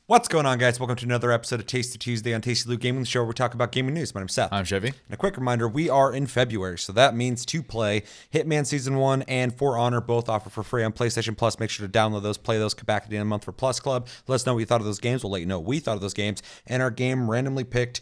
What's going on, guys? Welcome to another episode of Tasty Tuesday on Tasty Loot Gaming, the show where we talk about gaming news. My name's Seth. I'm Chevy. And a quick reminder, we are in February, so that means to play Hitman Season 1 and For Honor, both offer for free on PlayStation Plus. Make sure to download those, play those, come back at the end of the month for Plus Club. Let us know what you thought of those games. We'll let you know what we thought of those games. And our game randomly picked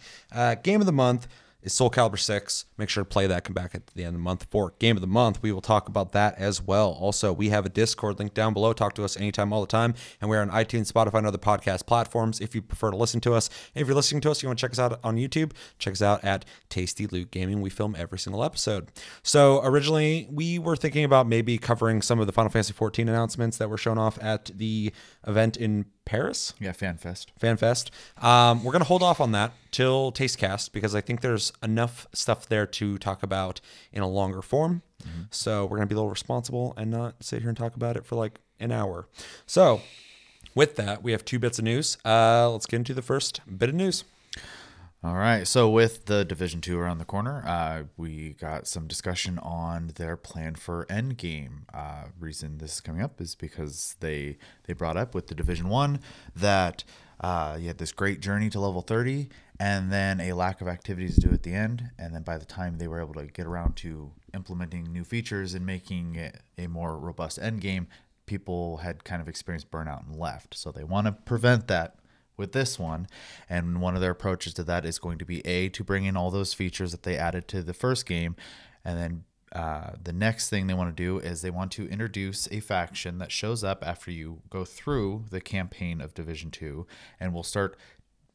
Game of the Month is Soul Calibur 6. Make sure to play that. Come back at the end of the month for Game of the Month. We will talk about that as well. Also, we have a Discord link down below. Talk to us anytime, all the time. And we're on iTunes, Spotify, and other podcast platforms if you prefer to listen to us. And if you're listening to us, you want to check us out on YouTube, check us out at Tasty Loot Gaming. We film every single episode. So originally, we were thinking about maybe covering some of the Final Fantasy 14 announcements that were shown off at the event in Paris. Yeah, FanFest. FanFest. We're going to hold off on that till Tastecast because I think there's enough stuff there to talk about in a longer form. So we're going to be a little responsible and not sit here and talk about it for like an hour. So with that, we have two bits of news. Let's get into the first bit of news. All right. So with the Division 2 around the corner, we got some discussion on their plan for Endgame. Reason this is coming up is because they brought up with the Division 1 that you had this great journey to level 30 and then a lack of activities to do at the end. And then by the time they were able to get around to implementing new features and making it a more robust Endgame, people had kind of experienced burnout and left. So they want to prevent that with this one, and one of their approaches to that is going to be to bring in all those features that they added to the first game, and then the next thing they want to do is they want to introduce a faction that shows up after you go through the campaign of Division 2 and will start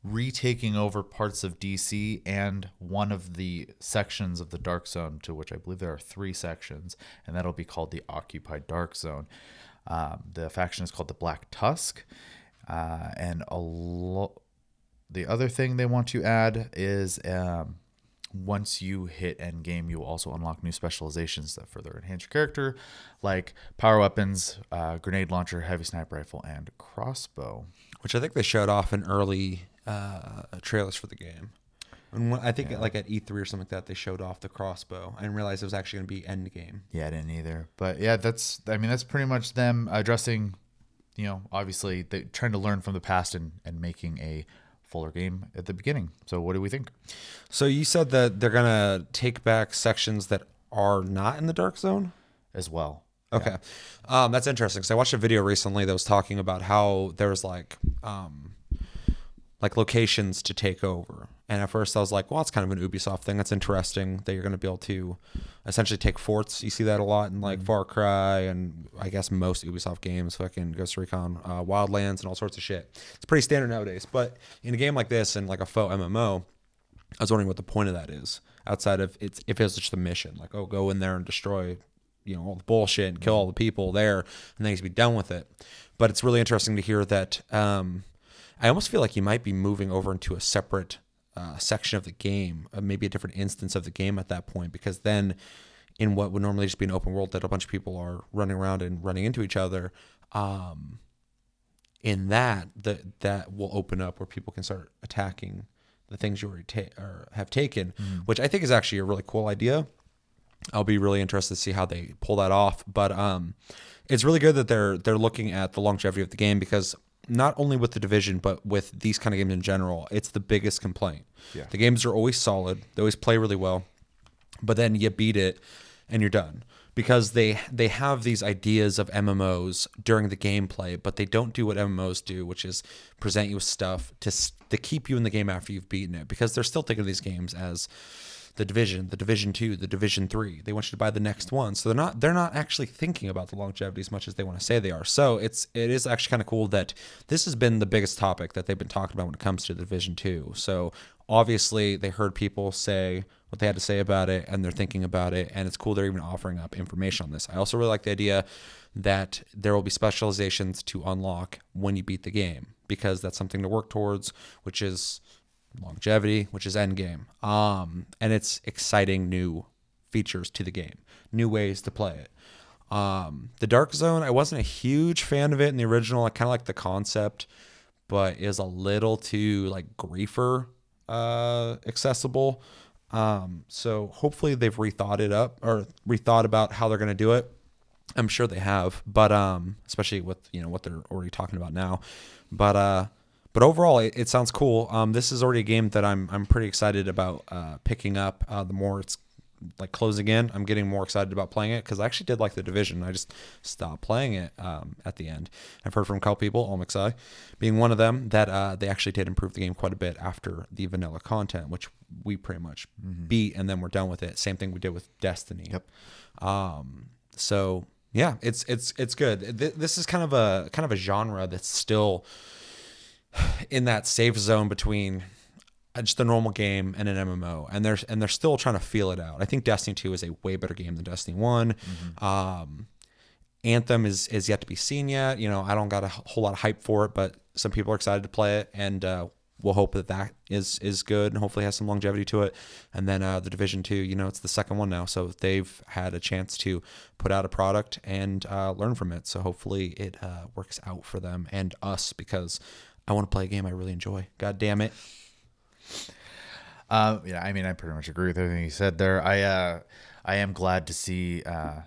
retaking over parts of DC and one of the sections of the Dark Zone, to which I believe there are 3 sections, and that'll be called the Occupied Dark Zone. The faction is called the Black Tusk. And the other thing they want to add is once you hit endgame, you will also unlock new specializations that further enhance your character, like power weapons, grenade launcher, heavy sniper rifle, and crossbow. Which I think they showed off in early trailers for the game. And I think like at E3 or something like that, they showed off the crossbow. I didn't realize it was actually going to be endgame. Yeah, I didn't either. But yeah, that's pretty much them addressing, obviously they're trying to learn from the past and making a fuller game at the beginning. So what do we think? So you said that they're going to take back sections that are not in the Dark Zone? As well. Okay. Yeah. That's interesting because I watched a video recently that was talking about how there's like locations to take over. And at first I was like, well, it's kind of an Ubisoft thing. That's interesting that you're going to be able to essentially take forts. You see that a lot in like Far Cry and I guess most Ubisoft games, fucking Ghost Recon, Wildlands and all sorts of shit. It's pretty standard nowadays. But in a game like this and like a faux MMO, I was wondering what the point of that is outside of if it was just a mission. Like, oh, go in there and destroy, all the bullshit and kill all the people there and then you be done with it. But it's really interesting to hear that I almost feel like you might be moving over into a separate section of the game, maybe a different instance of the game at that point, because then in what would normally just be an open world that a bunch of people are running around and running into each other, in that will open up where people can start attacking the things you already have taken, which I think is actually a really cool idea. I'll be really interested to see how they pull that off, but it's really good that they're looking at the longevity of the game, because not only with the Division, but with these kind of games in general, it's the biggest complaint. Yeah. The games are always solid. They always play really well. But then you beat it and you're done. Because they have these ideas of MMOs during the gameplay, but they don't do what MMOs do, which is present you with stuff to keep you in the game after you've beaten it. Because they're still thinking of these games as the Division, the Division 2, the Division 3. They want you to buy the next one. So they're not actually thinking about the longevity as much as they want to say they are. So it is actually kind of cool that this has been the biggest topic that they've been talking about when it comes to the Division 2. So obviously they heard people say what they had to say about it and they're thinking about it, and it's cool they're even offering up information on this. I also really like the idea that there will be specializations to unlock when you beat the game, because that's something to work towards, which is longevity, which is endgame. And it's exciting new features to the game, new ways to play it. The Dark Zone, I wasn't a huge fan of it in the original. I kind of like the concept, but is a little too like griefer accessible. So hopefully they've rethought about how they're going to do it. I'm sure they have, but especially with what they're already talking about now. But But overall, it sounds cool. This is already a game that I'm pretty excited about picking up. The more it's like closing in, I'm getting more excited about playing it because I actually did like the Division. I just stopped playing it at the end. I've heard from a couple people, Omixai being one of them, that they actually did improve the game quite a bit after the vanilla content, which we pretty much beat, and then we're done with it. Same thing we did with Destiny. Yep. So yeah, it's good. This is kind of a genre that's still in that safe zone between just a normal game and an MMO, and they're still trying to feel it out. I think Destiny 2 is a way better game than Destiny 1. Anthem is yet to be seen yet. You know, I don't got a whole lot of hype for it, but some people are excited to play it, and we'll hope that is good and hopefully has some longevity to it. And then the Division 2, you know, it's the second one now, so they've had a chance to put out a product and learn from it. So hopefully it works out for them and us, because I want to play a game I really enjoy. God damn it. Yeah, I mean, I pretty much agree with everything you said there. I am glad to see the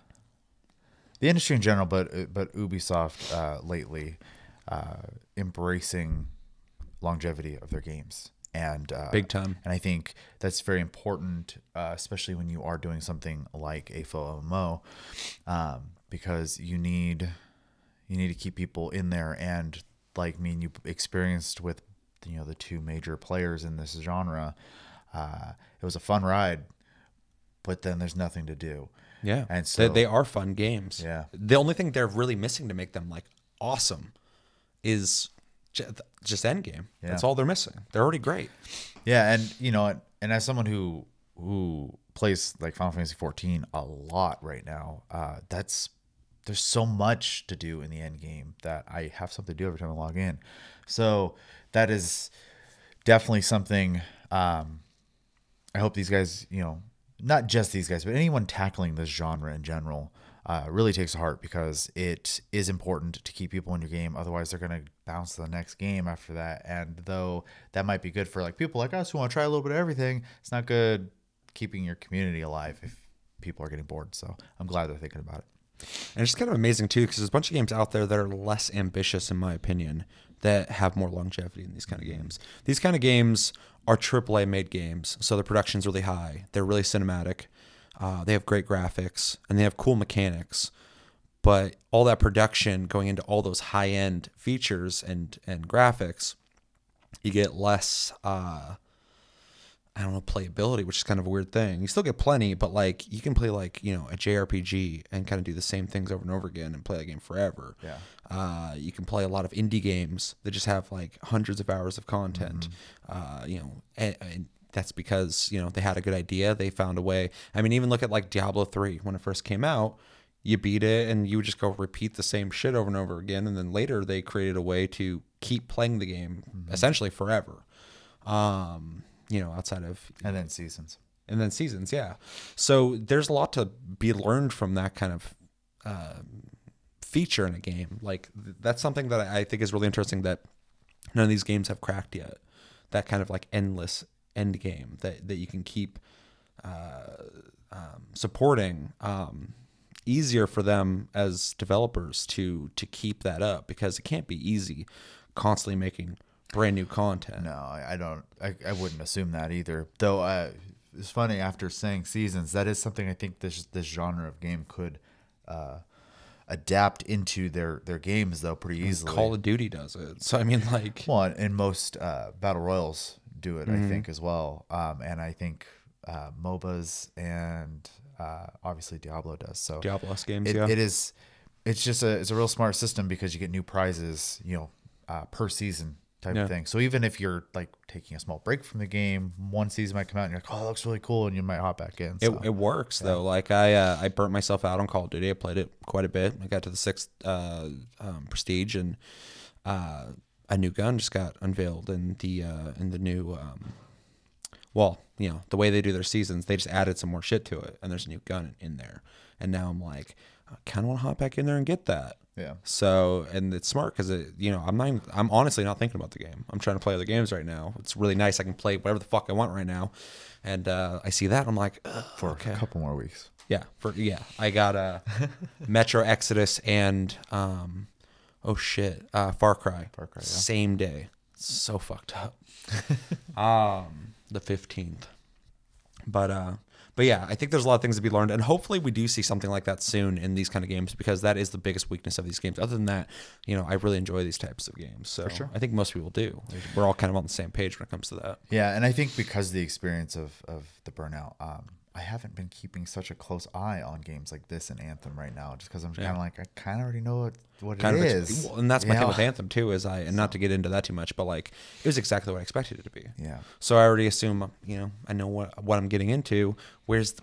industry in general, but Ubisoft lately embracing longevity of their games, and big time. And I think that's very important, especially when you are doing something like a full MMO, because you need to keep people in there. And like me and you experienced with, you know, the two major players in this genre, it was a fun ride, but then there's nothing to do. Yeah, and so they are fun games. Yeah, the only thing they're really missing to make them like awesome is just endgame. Yeah. That's all they're missing. They're already great. Yeah, and you know, and as someone who plays like Final Fantasy 14 a lot right now, there's so much to do in the end game that I have something to do every time I log in. So that is definitely something. I hope these guys, you know, not just these guys, but anyone tackling this genre in general, really takes to heart, because it is important to keep people in your game. Otherwise, they're going to bounce to the next game after that. And though that might be good for like people like us who want to try a little bit of everything, it's not good keeping your community alive if people are getting bored. So I'm glad they're thinking about it. And it's kind of amazing too, because there's a bunch of games out there that are less ambitious, in my opinion, that have more longevity in these kind of games. These kind of games are AAA made games, so the production's really high. They're really cinematic. They have great graphics, and they have cool mechanics. But all that production going into all those high end features and graphics, you get less. I don't know, playability, which is kind of a weird thing. You still get plenty, but like you can play like, you know, a JRPG and kind of do the same things over and over again and play that game forever. Yeah. You can play a lot of indie games that just have like hundreds of hours of content. You know, and that's because, you know, they had a good idea. They found a way. I mean, even look at like Diablo 3 when it first came out. You beat it and you would just go repeat the same shit over and over again. And then later they created a way to keep playing the game essentially forever. You know, outside of... And then seasons. Yeah. So there's a lot to be learned from that kind of feature in a game. Like, that's something that I think is really interesting that none of these games have cracked yet. That kind of, like, endless end game that you can keep supporting. Easier for them as developers to keep that up, because it can't be easy constantly making brand new content. No, I don't. I wouldn't assume that either. Though it's funny, after saying seasons, that is something I think this genre of game could adapt into their games though pretty easily. Call of Duty does it. So I mean, like, well, and most battle royals do it, I think, as well. And I think MOBAs and obviously Diablo does. So Diablo games, it's a real smart system, because you get new prizes, you know, per season type of thing. So even if you're like taking a small break from the game, one season might come out and you're like, oh, that looks really cool, and you might hop back in. So. It works though. Like I burnt myself out on Call of Duty. I played it quite a bit. I got to the 6th prestige, and a new gun just got unveiled in the new well, you know, the way they do their seasons, they just added some more shit to it, and there's a new gun in there. And now I'm like, I kind of want to hop back in there and get that. Yeah. So, and it's smart because you know, I'm honestly not thinking about the game. I'm trying to play other games right now. It's really nice. I can play whatever the fuck I want right now, and I see that, I'm like, for a couple more weeks. Yeah. I got Metro Exodus and Far Cry. Far Cry, yeah. Same day. So fucked up. The 15th. But yeah, I think there's a lot of things to be learned, and hopefully we do see something like that soon in these kind of games, because that is the biggest weakness of these games. Other than that, I really enjoy these types of games. So sure. I think most people do. We're all kind of on the same page when it comes to that. Yeah, and I think because of the experience of the burnout, I haven't been keeping such a close eye on games like this and Anthem right now, just because I'm kind of like, I kind of already know what it is. And that's my thing with Anthem too, is not to get into that too much, but like it was exactly what I expected it to be. Yeah. So I already assume, I know what I'm getting into. Where's the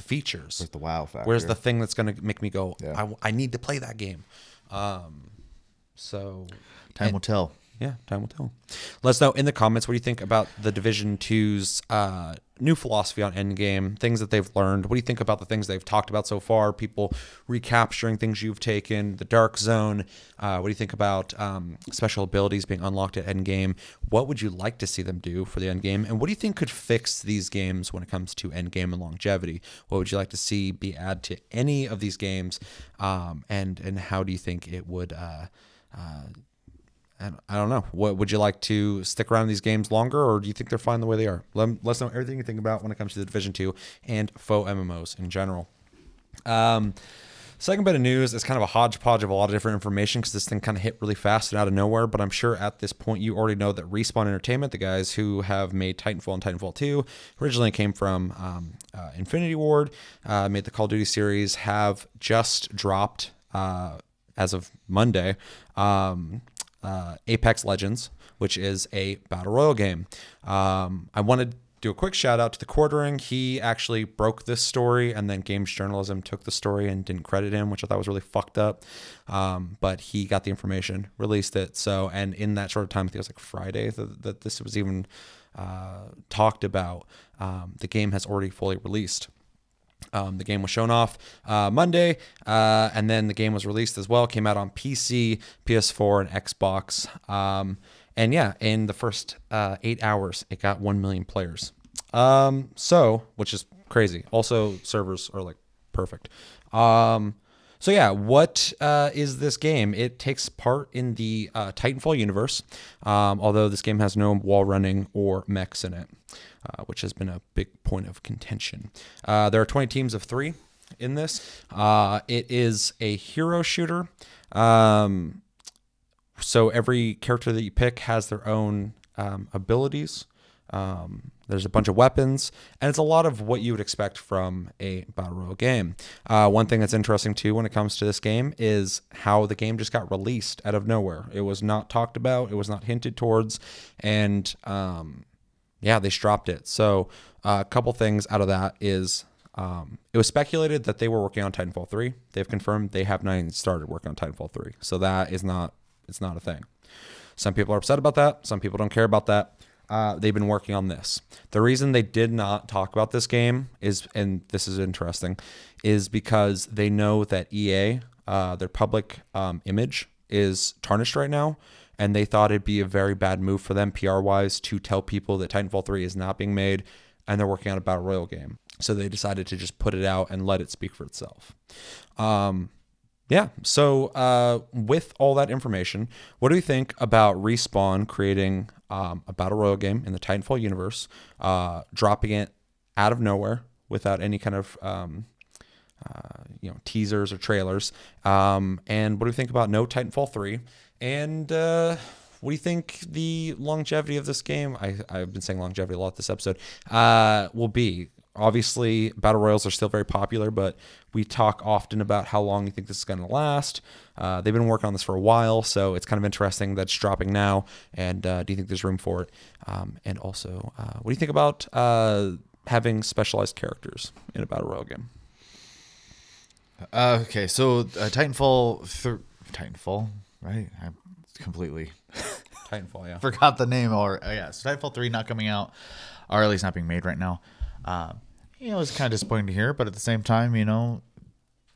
features? Where's the wow factor? Where's the thing that's going to make me go, yeah. I need to play that game. So time will tell. Yeah, time will tell. Let us know in the comments what do you think about the Division 2's new philosophy on endgame, things that they've learned. What do you think about the things they've talked about so far, people recapturing things you've taken, the Dark Zone? What do you think about special abilities being unlocked at endgame? What would you like to see them do for the endgame? And what do you think could fix these games when it comes to endgame and longevity? What would you like to see be added to any of these games? And how do you think it would... And I don't know. What would you like to stick around in these games longer, or do you think they're fine the way they are? Let us know everything you think about when it comes to the Division 2 and faux MMOs in general. Second bit of news is kind of a hodgepodge of a lot of different information, because this thing kind of hit really fast and out of nowhere. But I'm sure at this point you already know that Respawn Entertainment, the guys who have made Titanfall and Titanfall 2, originally came from Infinity Ward, made the Call of Duty series, have just dropped as of Monday. Apex Legends, which is a battle royale game. I want to do a quick shout out to the Quartering. He actually broke this story, and then Games Journalism took the story and didn't credit him, which I thought was really fucked up. But he got the information, released it. So, and in that short time, I think it was like Friday that this was even talked about. The game has already fully released. The game was shown off Monday, and then the game was released as well. Came out on PC, PS4, and Xbox. And yeah, in the first 8 hours, it got 1 million players. Which is crazy. Also, servers are like perfect. So yeah, what is this game? It takes part in the Titanfall universe, although this game has no wall running or mechs in it. Which has been a big point of contention. There are 20 teams of 3 in this. It is a hero shooter. So every character that you pick has their own abilities. There's a bunch of weapons, and it's a lot of what you would expect from a battle royale game. One thing that's interesting too when it comes to this game is how the game just got released out of nowhere. It was not talked about. It was not hinted towards, and yeah, they dropped it. So a couple things out of that is it was speculated that they were working on Titanfall 3. They've confirmed they have not even started working on Titanfall 3. So that is not, it's not a thing. Some people are upset about that. Some people don't care about that. They've been working on this. The reason they did not talk about this game is, and this is interesting, is because they know that EA, their public image is tarnished right now. And they thought it'd be a very bad move for them PR-wise to tell people that Titanfall 3 is not being made and they're working on a battle royale game. So they decided to just put it out and let it speak for itself. Yeah, so with all that information, what do you think about Respawn creating a battle royale game in the Titanfall universe, dropping it out of nowhere without any kind of teasers or trailers? And what do you think about no Titanfall 3? And what do you think the longevity of this game, I've been saying longevity a lot this episode, will be? Obviously, battle royals are still very popular, but we talk often about how long you think this is going to last. They've been working on this for a while, so it's kind of interesting that it's dropping now. And do you think there's room for it? And also, what do you think about having specialized characters in a battle royale game? Okay, so Titanfall, right? I completely Titanfall, yeah. Forgot the name. Or yeah, so Titanfall 3 not coming out, or at least not being made right now. It's kind of disappointing to hear, but at the same time,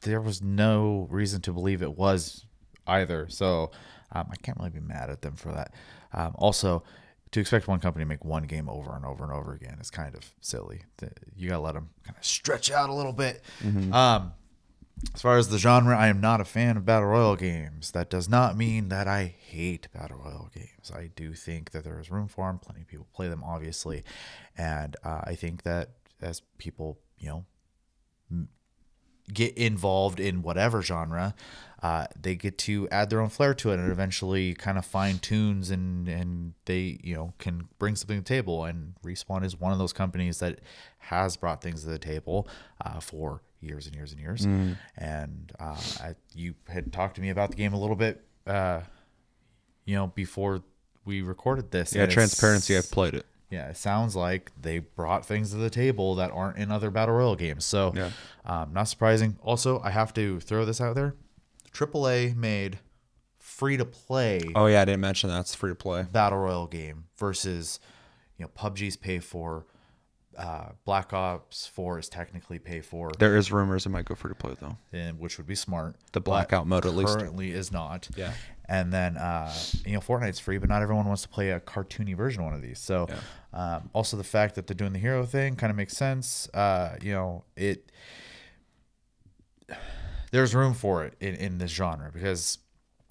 there was no reason to believe it was either. So I can't really be mad at them for that. Also, to expect one company to make one game over and over and over again is kind of silly. You got to let them kind of stretch out a little bit. Mm-hmm. As far as the genre, I am not a fan of battle royale games. That does not mean that I hate battle royale games. I do think that there is room for them. Plenty of people play them, obviously, and I think that as people, get involved in whatever genre, they get to add their own flair to it, and eventually kind of fine tunes and they can bring something to the table. And Respawn is one of those companies that has brought things to the table for years and years and years. And you had talked to me about the game a little bit before we recorded this. Yeah, transparency, I've played it. Yeah, it sounds like they brought things to the table that aren't in other battle royale games. So, not surprising. Also, I have to throw this out there. AAA made free-to-play. Oh, yeah, I didn't mention that. It's free-to-play. Battle royale game versus, PUBG's pay for. Black Ops 4 is technically pay for. There is rumors it might go free-to-play, though. And which would be smart. The blackout mode, at least. Currently is not. Yeah. And then, Fortnite's free, but not everyone wants to play a cartoony version of one of these. So, also the fact that they're doing the hero thing kind of makes sense. There's room for it in this genre, because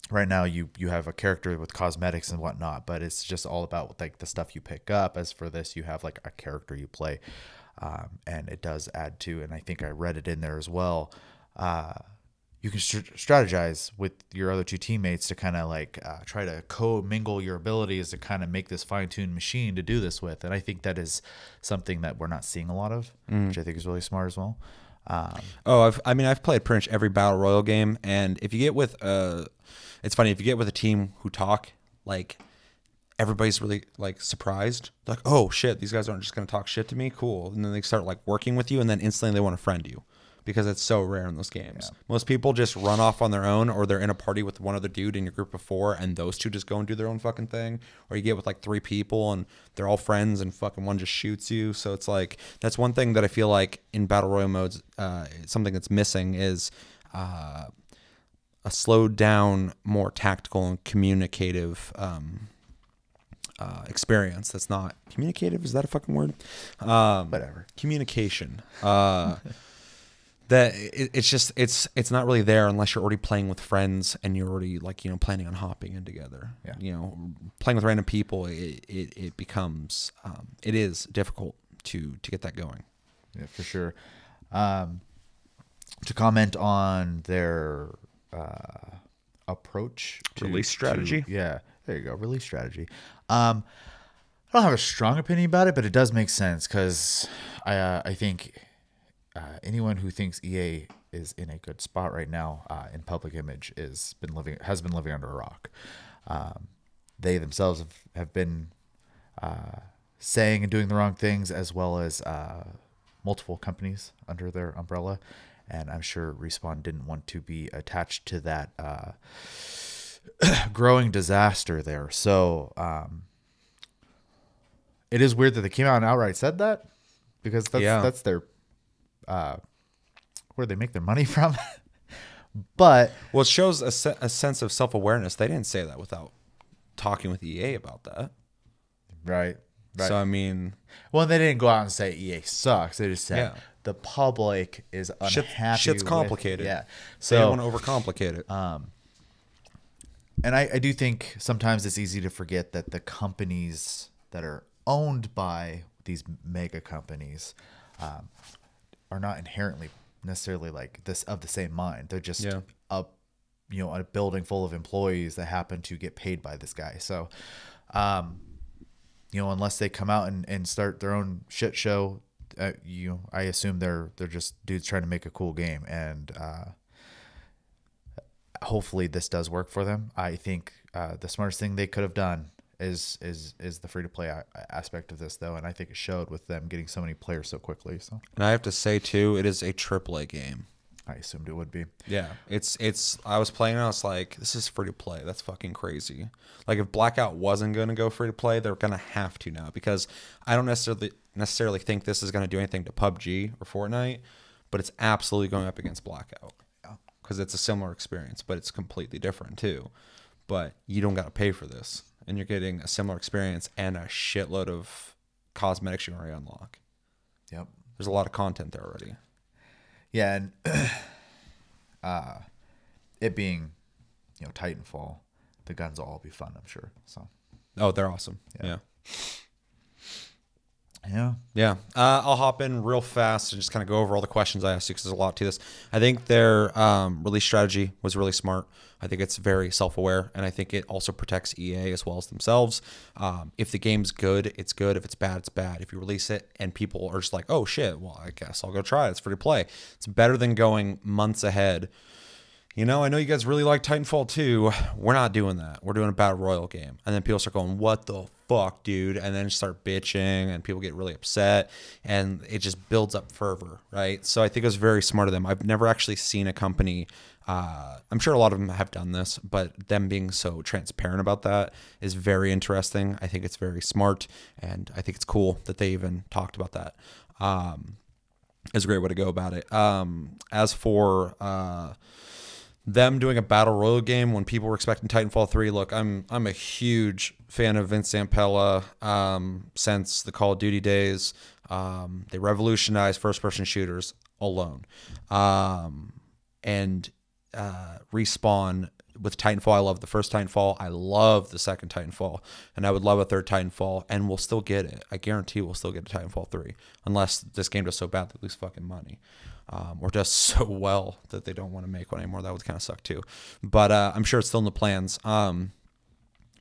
right now you have a character with cosmetics and whatnot, but it's just all about like the stuff you pick up. As for this, you have like a character you play, and it does add to, and I think I read it in there as well. You can strategize with your other two teammates to kind of like try to co-mingle your abilities to kind of make this fine-tuned machine to do this with. And I think that is something that we're not seeing a lot of, which I think is really smart as well. I've played pretty much every battle royal game, and if you get with it's funny, if you get with a team who talk, like everybody's really like surprised, like, oh shit, these guys aren't just gonna talk shit to me, cool, and then they start like working with you, and then instantly they want to friend you, because it's so rare in those games. Most people just run off on their own, or they're in a party with one other dude in your group of 4, and those two just go and do their own fucking thing. Or you get with like 3 people and they're all friends, and fucking one just shoots you. So it's like, that's one thing that I feel like in battle royale modes, something that's missing is a slowed down, more tactical and communicative experience. That's not communicative. Is that a fucking word? Whatever. Communication. That it's not really there unless you're already playing with friends and you're already like, planning on hopping in together. Playing with random people, it becomes it is difficult to get that going. Yeah, for sure. To comment on their approach to Release strategy. There you go. Release strategy. I don't have a strong opinion about it, but it does make sense, because I think anyone who thinks EA is in a good spot right now in public image has been living under a rock. They themselves have been saying and doing the wrong things, as well as multiple companies under their umbrella. And I'm sure Respawn didn't want to be attached to that growing disaster there. So it is weird that they came out and outright said that, because that's their where they make their money from. But it shows a sense of self-awareness. They didn't say that without talking with EA about that. Right. So I mean, well, they didn't go out and say EA sucks. They just said the public is unhappy. Shit's complicated. So they don't want to overcomplicate it. And I do think sometimes it's easy to forget that the companies that are owned by these mega companies are not inherently necessarily like this of the same mind. They're just a building full of employees that happen to get paid by this guy. So, unless they come out and start their own shit show, I assume they're just dudes trying to make a cool game, and hopefully this does work for them. I think the smartest thing they could have done is the free to play aspect of this, though, and I think it showed with them getting so many players so quickly. So, and I have to say too, it is a AAA game. I assumed it would be. Yeah, it's. I was playing and I was like, this is free to play. That's fucking crazy. Like, if Blackout wasn't going to go free to play, they're going to have to now, because I don't necessarily think this is going to do anything to PUBG or Fortnite, but it's absolutely going up against Blackout, because it's a similar experience, but it's completely different too. But you don't got to pay for this, and you're getting a similar experience and a shitload of cosmetics you already unlock. Yep. There's a lot of content there already. Yeah, and It being, Titanfall, the guns will all be fun, I'm sure. So. Oh, they're awesome. Yeah. Yeah. I'll hop in real fast and just kind of go over all the questions I asked you because there's a lot to this. I think their release strategy was really smart. I think it's very self-aware, and I think it also protects EA as well as themselves. If the game's good, it's good. If it's bad, it's bad. If you release it and people are just like, oh shit, well, I guess I'll go try it. It's free to play. It's better than going months ahead. I know you guys really like Titanfall 2. We're not doing that. We're doing a battle royale game. And then people start going, what the fuck, dude? And then start bitching and people get really upset and it just builds up fervor, right? So I think it was very smart of them. I've never actually seen a company, I'm sure a lot of them have done this, but them being so transparent about that is very interesting. I think it's very smart and I think it's cool that they even talked about that. It's a great way to go about it. As for them doing a battle royale game when people were expecting Titanfall 3. Look, I'm a huge fan of Vince Zampella since the Call of Duty days. They revolutionized first-person shooters alone. And Respawn with Titanfall, I love the first Titanfall. I love the second Titanfall. And I would love a third Titanfall, and we'll still get it. I guarantee we'll still get a Titanfall 3. Unless this game does so bad they lose fucking money. Or does so well that they don't want to make one anymore. That would kind of suck too. But I'm sure it's still in the plans.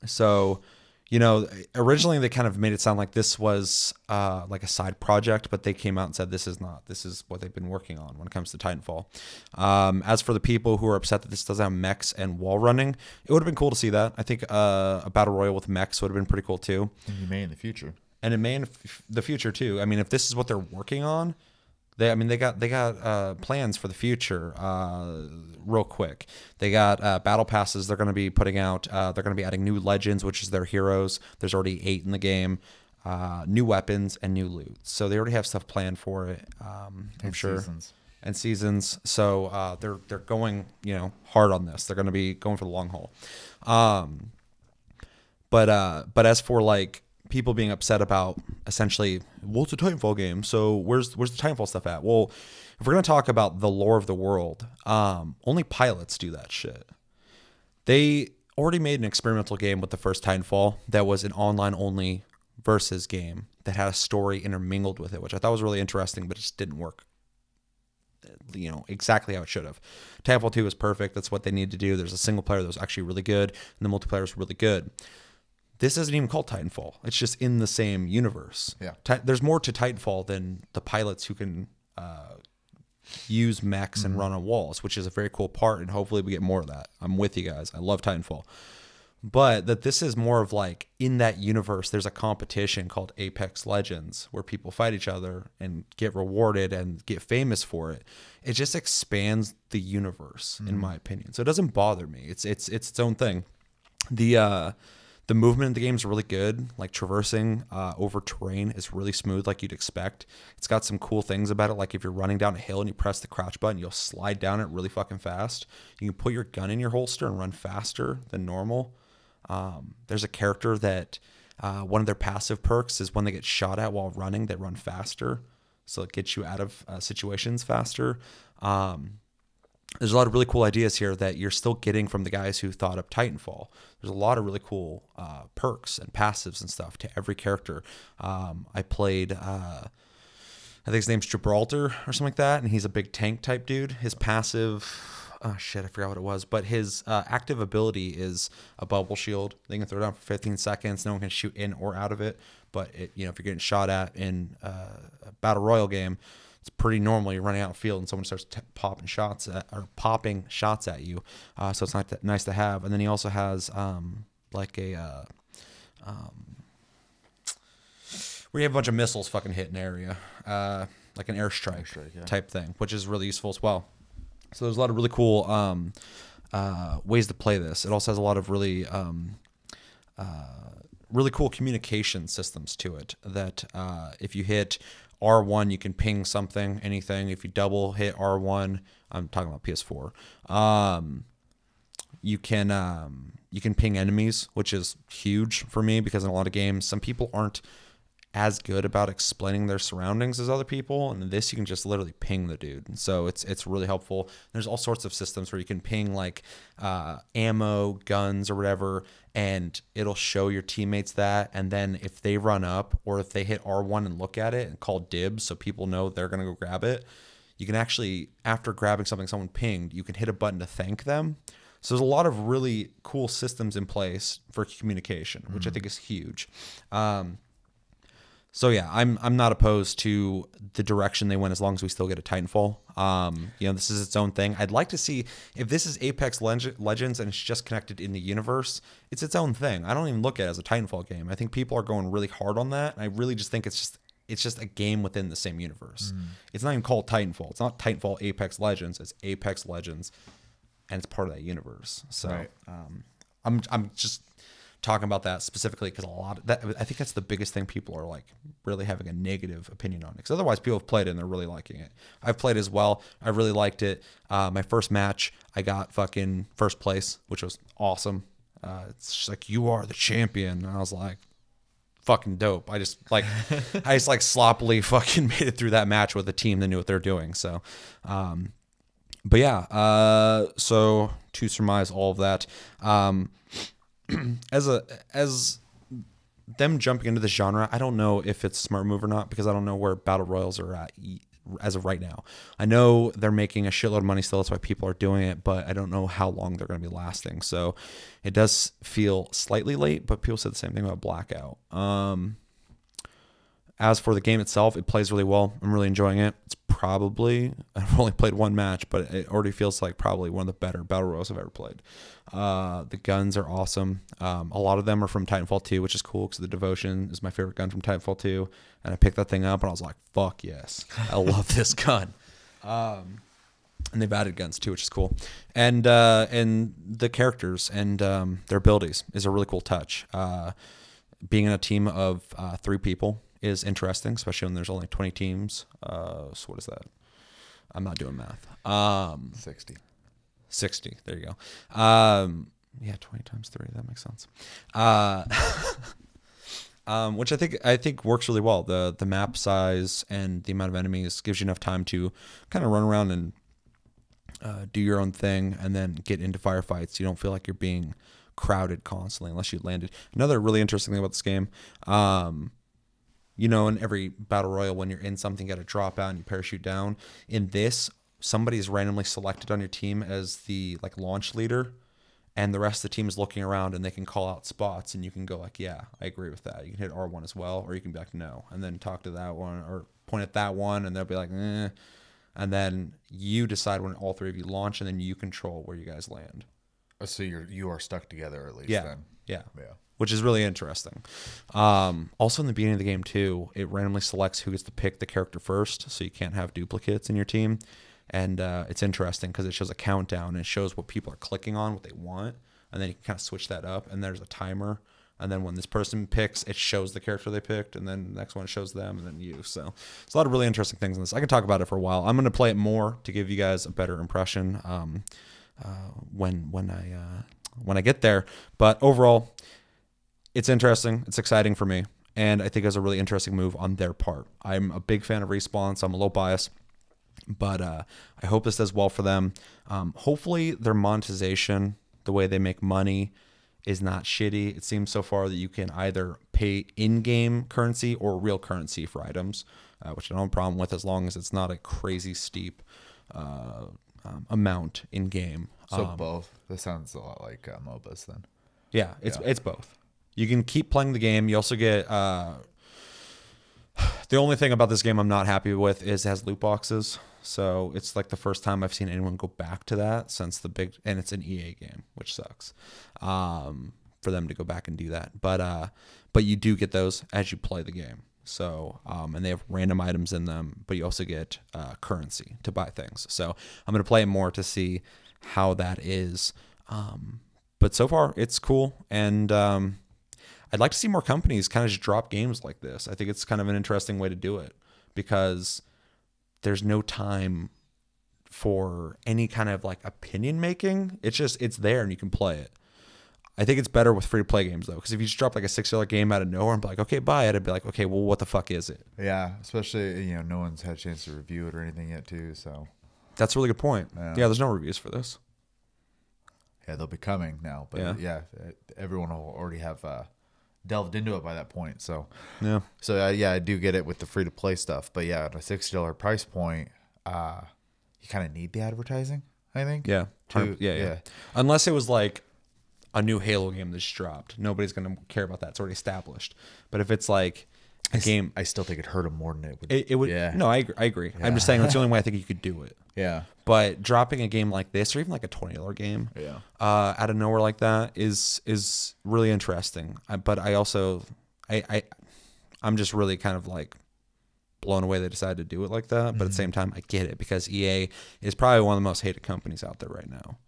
So, originally they kind of made it sound like this was like a side project, but they came out and said this is not. This is what they've been working on when it comes to Titanfall. As for the people who are upset that this doesn't have mechs and wall running, it would have been cool to see that. I think a battle royale with mechs would have been pretty cool too. And you may in the future. And it may in the future too. I mean, if this is what they're working on. They got plans for the future real quick. They got battle passes they're going to be putting out. They're going to be adding new legends, which is their heroes. There's already 8 in the game. New weapons and new loot. So they already have stuff planned for it. I'm sure. And seasons. So they're going hard on this. They're going to be going for the long haul. But as for like people being upset about essentially, well, it's a Titanfall game, so where's the Titanfall stuff at? Well, if we're going to talk about the lore of the world, only pilots do that shit. They already made an experimental game with the first Titanfall that was an online-only versus game that had a story intermingled with it, which I thought was really interesting, but it just didn't work exactly how it should have. Titanfall 2 was perfect. That's what they needed to do. There's a single player that was actually really good, and the multiplayer was really good. This isn't even called Titanfall. It's just in the same universe. Yeah. There's more to Titanfall than the pilots who can use mechs and run on walls, which is a very cool part, and hopefully we get more of that. I'm with you guys. I love Titanfall. But that this is more of like in that universe, there's a competition called Apex Legends where people fight each other and get rewarded and get famous for it. It just expands the universe, in my opinion. So it doesn't bother me. It's its own thing. The movement in the game is really good. Like traversing over terrain is really smooth, like you'd expect. It's got some cool things about it. Like if you're running down a hill and you press the crouch button, you'll slide down it really fucking fast. You can put your gun in your holster and run faster than normal. There's a character that one of their passive perks is when they get shot at while running, they run faster. So it gets you out of situations faster. There's a lot of really cool ideas here that you're still getting from the guys who thought up Titanfall. There's a lot of really cool perks and passives and stuff to every character. I played, I think his name's Gibraltar or something like that, and he's a big tank type dude. His passive, oh shit, I forgot what it was, but his active ability is a bubble shield. They can throw it down for 15 seconds. No one can shoot in or out of it. But if you're getting shot at in a battle royale game, it's pretty normal. You're running out of field and someone starts popping shots at you. So it's nice to have. And then he also has like a where you have a bunch of missiles fucking hit an area, like an airstrike type thing, which is really useful as well. So there's a lot of really cool ways to play this. It also has a lot of really cool communication systems to it that if you hit R1, you can ping something, anything. If you double hit R1, I'm talking about PS4. You can ping enemies, which is huge for me because in a lot of games, some people aren't as good about explaining their surroundings as other people. And in this, you can just literally ping the dude. And so it's really helpful. There's all sorts of systems where you can ping like ammo, guns, or whatever, and it'll show your teammates that. And then if they run up or if they hit R1 and look at it and call dibs so people know they're going to go grab it, you can actually, after grabbing something someone pinged, you can hit a button to thank them. So there's a lot of really cool systems in place for communication, which I think is huge. So yeah, I'm not opposed to the direction they went as long as we still get a Titanfall. This is its own thing. I'd like to see if this is Apex Legends and it's just connected in the universe, it's its own thing. I don't even look at it as a Titanfall game. I think people are going really hard on that. And I really just think it's just a game within the same universe. It's not even called Titanfall. It's not Titanfall Apex Legends. It's Apex Legends, and it's part of that universe. So right. I'm just talking about that specifically because I think that's the biggest thing people are like really having a negative opinion on it. Because otherwise, people have played it and they're really liking it. I've played as well. I really liked it. My first match, I got fucking first place, which was awesome. It's just like, you are the champion, and I was like, fucking dope. I just sloppily fucking made it through that match with a team that knew what they're doing. So, but yeah. So to surmise all of that, as them jumping into this genre, I don't know if it's a smart move or not because I don't know where battle royals are at as of right now. I know they're making a shitload of money still, that's why people are doing it, but I don't know how long they're going to be lasting. So it does feel slightly late, but people said the same thing about Blackout. As for the game itself, it plays really well. I'm really enjoying it. It's probably, I've only played one match, but it already feels like probably one of the better battle royals I've ever played. The guns are awesome. A lot of them are from Titanfall 2, which is cool because the Devotion is my favorite gun from Titanfall 2. And I picked that thing up and I was like, fuck yes, I love this gun. And they've added guns too, which is cool. And the characters and their abilities is a really cool touch. Being in a team of 3 people is interesting, especially when there's only 20 teams. So what is that? I'm not doing math. 60. There you go. Yeah, 20 times 3. That makes sense. Which I think works really well. The map size and the amount of enemies gives you enough time to kind of run around and do your own thing and then get into firefights. You don't feel like you're being crowded constantly unless you landed. Another really interesting thing about this game, in every battle royal, when you're in something, you got to drop out and you parachute down. In this, somebody is randomly selected on your team as the launch leader, and the rest of the team is looking around and they can call out spots and you can go like, yeah, I agree with that. You can hit R1 as well, or you can be like, no, and then talk to that one or point at that one and they'll be like, eh. And then you decide when all 3 of you launch and then you control where you guys land. So you are stuck together at least then. Yeah. Which is really interesting. Also in the beginning of the game too, it randomly selects who gets to pick the character first, so you can't have duplicates in your team. And it's interesting because it shows a countdown and it shows what people are clicking on, what they want, and then you can kind of switch that up. And there's a timer, and then when this person picks, it shows the character they picked, and then the next one shows them, and then you. So it's a lot of really interesting things in this. I can talk about it for a while. I'm going to play it more to give you guys a better impression when I get there. But overall, it's interesting. It's exciting for me. And I think it was a really interesting move on their part. I'm a big fan of Respawn, so I'm a little biased. But I hope this does well for them. Hopefully their monetization, the way they make money, is not shitty. It seems so far that you can either pay in-game currency or real currency for items, which I don't have a problem with as long as it's not a crazy steep amount in-game. So both. This sounds a lot like MOBAs then. Yeah, it's both. You can keep playing the game. You also get... the only thing about this game I'm not happy with is it has loot boxes. So it's like the first time I've seen anyone go back to that since and it's an EA game, which sucks for them to go back and do that. But you do get those as you play the game. So, and they have random items in them, but you also get currency to buy things. So I'm going to play it more to see how that is. But so far it's cool. And I'd like to see more companies kind of just drop games like this. I think it's kind of an interesting way to do it because there's no time for any kind of opinion making. It's there and you can play it. I think it's better with free to play games though, because if you just drop like a $6 game out of nowhere and be like, okay, buy it, I'd be like, okay, well, what the fuck is it? Yeah, especially no one's had a chance to review it or anything yet too. So that's a really good point. Yeah. Yeah, there's no reviews for this. Yeah, they'll be coming now, but yeah everyone will already have delved into it by that point. So yeah, I do get it with the free to play stuff, but yeah, at a $60 price point, you kind of need the advertising, I think. Yeah, yeah. Unless it was like a new Halo game that's dropped, nobody's gonna care about that. It's already established. But if it's like a game, I still think it hurt them more than it would. It would. Yeah. No, I agree. Yeah. I'm just saying that's the only way I think you could do it. Yeah. But dropping a game like this, or even like a $20 game, out of nowhere like that is really interesting. But I also, I'm just really kind of like blown away they decided to do it like that. But at the same time, I get it, because EA is probably one of the most hated companies out there right now.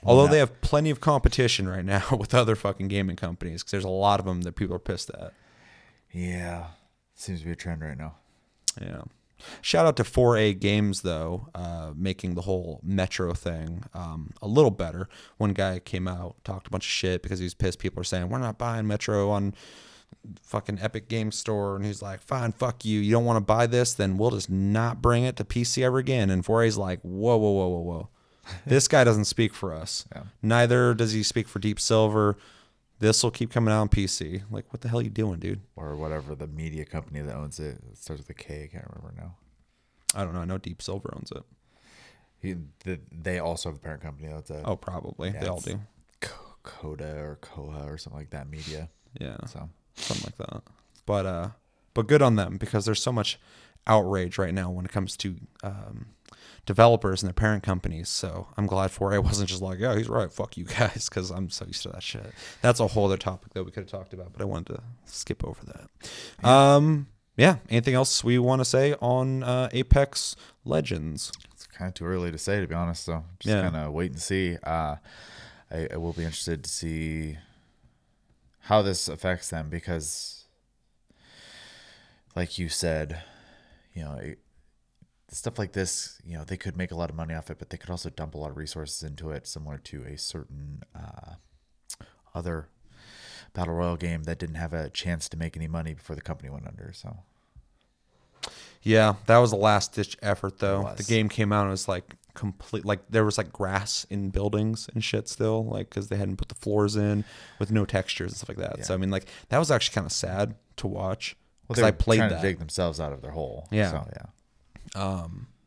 Although they have plenty of competition right now with other fucking gaming companies, because there's a lot of them that people are pissed at. Yeah. Seems to be a trend right now. Yeah. Shout out to 4A Games, though, making the whole Metro thing a little better. One guy came out, talked a bunch of shit because he was pissed. People are saying, we're not buying Metro on fucking Epic Game Store. And he's like, fine, fuck you. You don't want to buy this? Then we'll just not bring it to PC ever again. And 4A's like, whoa. This guy doesn't speak for us. Yeah. Neither does he speak for Deep Silver. This will keep coming out on PC. Like, what the hell are you doing, dude? Or whatever the media company that owns it. It starts with a K. I can't remember now. I don't know. I know Deep Silver owns it. They also have the parent company. That's Oh, probably. They all do. Coda or Koha or something like that. Media. Yeah. So something like that. But good on them, because there's so much outrage right now when it comes to developers and their parent companies. So I'm glad 4A wasn't just like, yeah, he's right, fuck you guys, because I'm so used to that shit. That's a whole other topic that we could have talked about, but I wanted to skip over that. Yeah. Anything else we want to say on Apex Legends? It's kind of too early to say, to be honest. So just kind of wait and see. I will be interested to see how this affects them, because, like you said, stuff like this, they could make a lot of money off it, but they could also dump a lot of resources into it, similar to a certain other battle royale game that didn't have a chance to make any money before the company went under. So yeah, that was a last ditch effort, though. The game came out and it was like complete, like there was like grass in buildings and shit still, like because they hadn't put the floors in with no textures and stuff like that. Yeah. So I mean, like that was actually kind of sad to watch, because I played trying to dig themselves out of their hole. Yeah. So, yeah.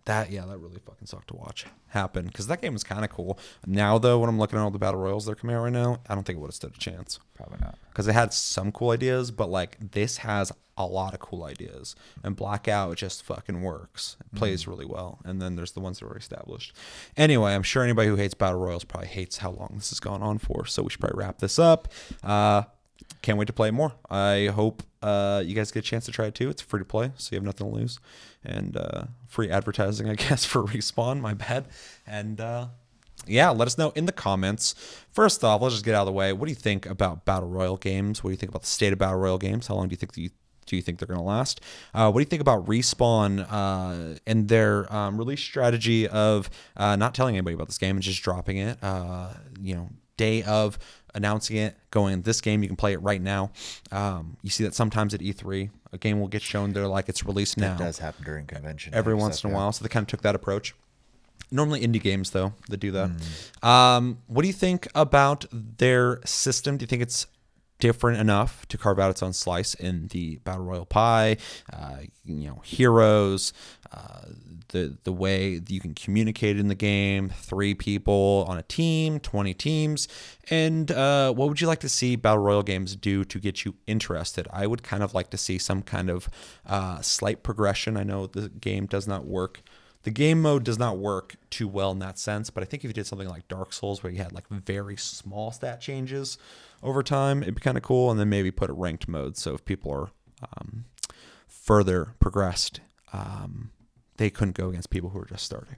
That really fucking sucked to watch happen, because that game was kind of cool. Now though, when I'm looking at all the battle royals that are coming out right now, I don't think it would have stood a chance. Probably not, because it had some cool ideas, but like this has a lot of cool ideas, and Blackout just fucking works. It plays really well, and then there's the ones that are established. Anyway, I'm sure anybody who hates battle royals probably hates how long this has gone on for, so we should probably wrap this up. Can't wait to play more. I hope you guys get a chance to try it too. It's free to play, so you have nothing to lose. And free advertising, I guess, for Respawn. My bad. And yeah, let us know in the comments. First off, let's just get out of the way. What do you think about Battle Royale games? What do you think about the state of Battle Royale games? How long do you think they're going to last? What do you think about Respawn and their release strategy of not telling anybody about this game and just dropping it? Day of announcing it, going, this game, you can play it right now. You see that sometimes at E3, a game will get shown, they're like, it's released now. It does happen during convention. Every once in a while, so they kind of took that approach. Normally indie games, though, that do that. What do you think about their system? Do you think it's different enough to carve out its own slice in the Battle Royale pie? Heroes, the way that you can communicate in the game, 3 people on a team, 20 teams, and what would you like to see Battle Royale games do to get you interested? I would kind of like to see some kind of slight progression. I know the game does not work. The game mode does not work too well in that sense, but I think if you did something like Dark Souls, where you had like very small stat changes over time, it'd be kind of cool, and then maybe put a ranked mode, so if people are further progressed, they couldn't go against people who were just starting.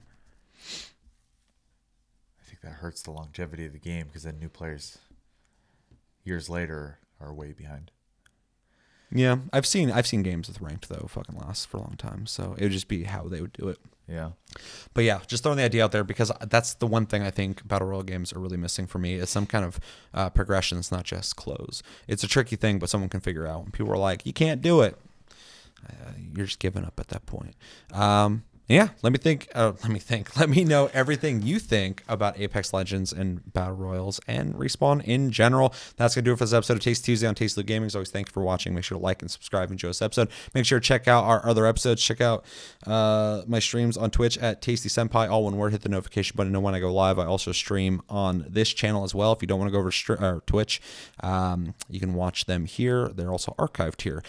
I think that hurts the longevity of the game, because then new players years later are way behind. Yeah, I've seen games with ranked though fucking last for a long time, so it would just be how they would do it. Yeah. But yeah, just throwing the idea out there because that's the one thing I think battle royale games are really missing for me is some kind of progression. It's not just close. It's a tricky thing, but someone can figure out. And people are like, you can't do it. You're just giving up at that point. Yeah, let me think. Let me know everything you think about Apex Legends and Battle Royals and Respawn in general. That's going to do it for this episode of Taste Tuesday on Tasty Loot Gaming. As always, thank you for watching. Make sure to like and subscribe and enjoy this episode. Make sure to check out our other episodes. Check out my streams on Twitch at Tasty Senpai, all one word. Hit the notification button to know when I go live. I also stream on this channel as well. If you don't want to go over to Twitch, you can watch them here. They're also archived here.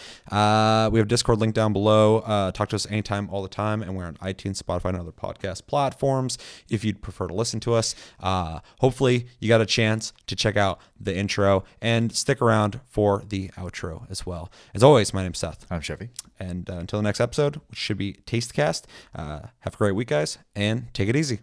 We have Discord link down below. Talk to us anytime, all the time, and we're on iTunes, Spotify, and other podcast platforms if you'd prefer to listen to us. Hopefully you got a chance to check out the intro and stick around for the outro as well. As always, my name's Seth. I'm Chevy. And until the next episode, which should be Tastecast, have a great week, guys, and take it easy.